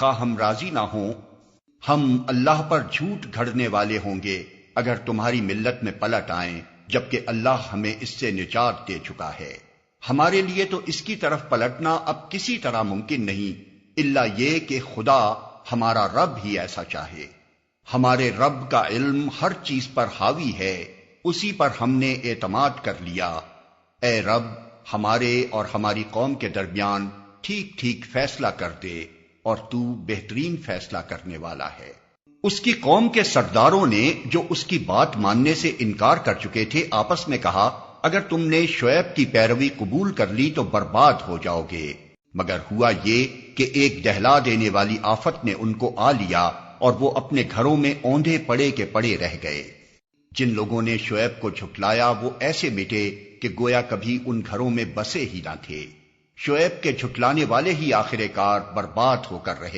خواہ ہم راضی نہ ہوں، ہم اللہ پر جھوٹ گھڑنے والے ہوں گے اگر تمہاری ملت میں پلٹ آئیں، جبکہ اللہ ہمیں اس سے نجات دے چکا ہے۔ ہمارے لیے تو اس کی طرف پلٹنا اب کسی طرح ممکن نہیں، الا یہ کہ خدا ہمارا رب ہی ایسا چاہے۔ ہمارے رب کا علم ہر چیز پر حاوی ہے، اسی پر ہم نے اعتماد کر لیا۔ اے رب، ہمارے اور ہماری قوم کے درمیان ٹھیک ٹھیک فیصلہ کر دے، اور تو بہترین فیصلہ کرنے والا ہے۔ اس کی قوم کے سرداروں نے جو اس کی بات ماننے سے انکار کر چکے تھے آپس میں کہا، اگر تم نے شعیب کی پیروی قبول کر لی تو برباد ہو جاؤ گے۔ مگر ہوا یہ کہ ایک دہلا دینے والی آفت نے ان کو آ لیا، اور وہ اپنے گھروں میں اوندھے پڑے کے پڑے رہ گئے۔ جن لوگوں نے شعیب کو جھٹلایا وہ ایسے مٹے کہ گویا کبھی ان گھروں میں بسے ہی نہ تھے۔ شعیب کے جھٹلانے والے ہی آخر کار برباد ہو کر رہے۔